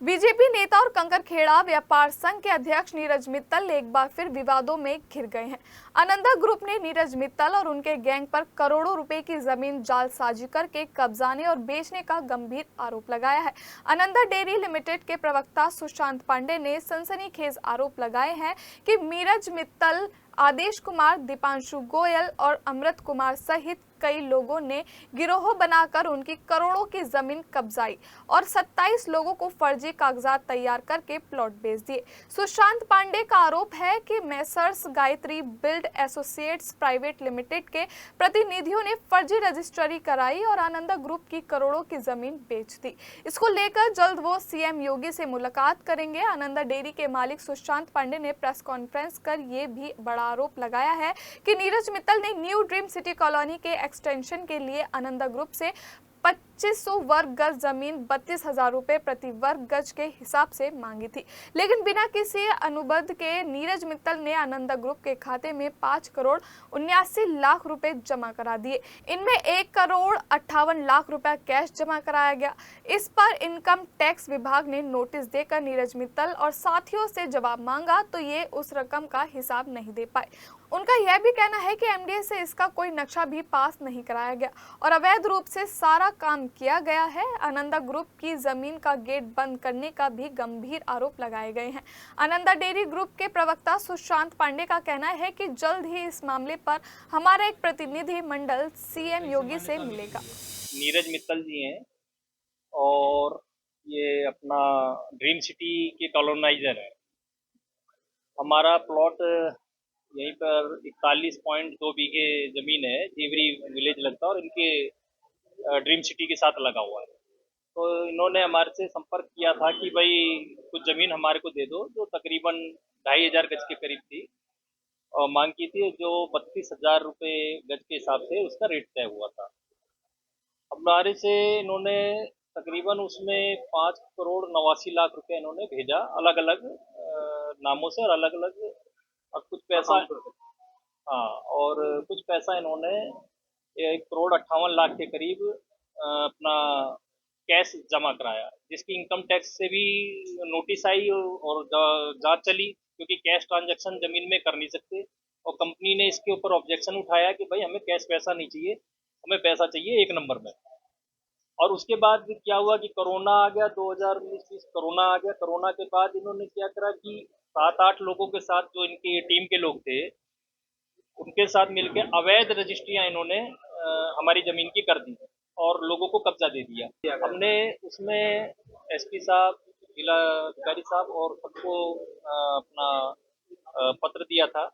BJP नेता और कंकरखेड़ा व्यापार संघ के अध्यक्ष नीरज मित्तल एक बार फिर विवादों में घिर गए हैं। आनंदा ग्रुप ने नीरज मित्तल और उनके गैंग पर करोड़ों रुपए की जमीन जालसाजी करके कब्जाने और बेचने का गंभीर आरोप लगाया है। आनंदा डेयरी लिमिटेड के प्रवक्ता सुशांत पांडे ने सनसनीखेज आरोप लगाए हैं कि नीरज मित्तल, आदेश कुमार, दीपांशु गोयल और अमृत कुमार सहित कई लोगों ने गिरोह बनाकर उनकी करोड़ों की जमीन कब्जाई और 27 लोगों को फर्जी कागजात तैयार करके प्लॉट बेच दिए। सुशांत पांडे का आरोप है कि Messrs Gayatri build associates private limited के प्रतिनिधियों ने फर्जी रजिस्ट्री कराई और आनंदा ग्रुप की करोड़ों की जमीन बेच दी। इसको लेकर जल्द वो सीएम योगी से मुलाकात करेंगे। आनंदा डेयरी के मालिक सुशांत पांडे ने प्रेस कॉन्फ्रेंस कर ये भी बड़ा आरोप लगाया है कि नीरज मित्तल ने न्यू ड्रीम सिटी कॉलोनी के एक्सटेंशन के लिए आनंदा ग्रुप से 2500 वर्ग गज जमीन 32,000 रुपए प्रति वर्ग गज के हिसाब से मांगी थी, लेकिन बिना किसी अनुबंध के नीरज मित्तल ने आनंदा ग्रुप के खाते में 5 करोड़ 79 लाख रुपए जमा करा दिए। इनमें 1 करोड़ 58 लाख रुपए कैश जमा कराया गया। इस पर इनकम टैक्स विभाग ने नोटिस देकर नीरज मित्तल और साथियों से जवाब मांगा तो ये उस रकम का हिसाब नहीं दे पाए। उनका यह भी कहना है कि एमडीए से इसका कोई नक्शा भी पास नहीं कराया गया और अवैध रूप से सारा काम किया गया है। आनंदा ग्रुप की जमीन का गेट बंद करने का भी गंभीर आरोप लगाए गए हैं। आनंदा डेयरी ग्रुप के प्रवक्ता सुशांत पांडे का कहना है कि जल्द ही इस मामले पर हमारा एक प्रतिनिधि मंडल सीएम योगी से मिलेगा। नीरज मित्तल जी हैं और ये अपना ड्रीम सिटी के कॉलोनाइजर है। हमारा प्लॉट यहीं पर 41.2 बीघे जमीन है, जेवरी विलेज लगता है और इनके ड्रीम सिटी के साथ लगा हुआ है। तो इन्होंने हमारे से संपर्क किया था कि भाई कुछ ज़मीन हमारे को दे दो, जो तकरीबन 2,500 गज के करीब थी और मांग की थी, जो 32,000 रुपये गज के हिसाब से उसका रेट तय हुआ था। हमारे से इन्होंने तकरीबन उसमें 5 करोड़ 89 लाख रुपए इन्होंने भेजा अलग अलग नामों से और अलग अलग, और कुछ पैसा, हाँ, और कुछ पैसा इन्होंने 1 करोड़ 58 लाख के करीब अपना कैश जमा कराया, जिसकी इनकम टैक्स से भी नोटिस आई और जांच चली, क्योंकि कैश ट्रांजैक्शन जमीन में कर नहीं सकते। और कंपनी ने इसके ऊपर ऑब्जेक्शन उठाया कि भाई हमें कैश पैसा नहीं चाहिए, हमें पैसा चाहिए एक नंबर में। और उसके बाद क्या हुआ कि कोरोना आ गया, 2019 कोरोना आ गया। कोरोना के बाद इन्होंने क्या करा कि 7-8 लोगों के साथ, जो इनकी टीम के लोग थे, उनके साथ मिलकर अवैध रजिस्ट्रियां इन्होंने हमारी जमीन की कर दी और लोगों को कब्जा दे दिया। हमने उसमें एसपी साहब, जिला अधिकारी साहब और सबको अपना पत्र दिया था,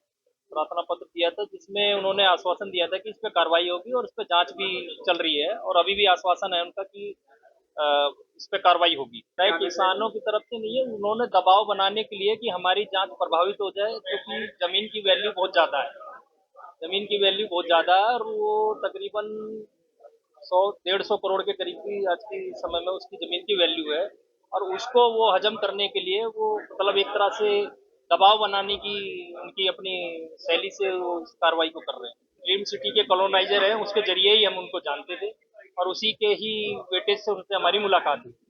प्रार्थना पत्र दिया था, जिसमें उन्होंने आश्वासन दिया था कि इस पर कार्रवाई होगी और इस पर जांच भी चल रही है और अभी भी आश्वासन है उनका कि इस पर कार्रवाई होगी। चाहे किसानों की तरफ से नहीं है, उन्होंने दबाव बनाने के लिए कि हमारी जांच प्रभावित हो जाए, क्योंकि जमीन की वैल्यू बहुत ज़्यादा है। जमीन की वैल्यू बहुत ज़्यादा है और वो तकरीबन 100-150 करोड़ के करीब की आज के समय में उसकी ज़मीन की वैल्यू है। और उसको वो हजम करने के लिए वो मतलब एक तरह से दबाव बनाने की उनकी अपनी शैली से वो इस कार्रवाई को कर रहे हैं। ड्रीम सिटी के कॉलोनाइजर हैं, उसके जरिए ही हम उनको जानते थे और उसी के ही वेटेज से उनसे हमारी मुलाकात हुई।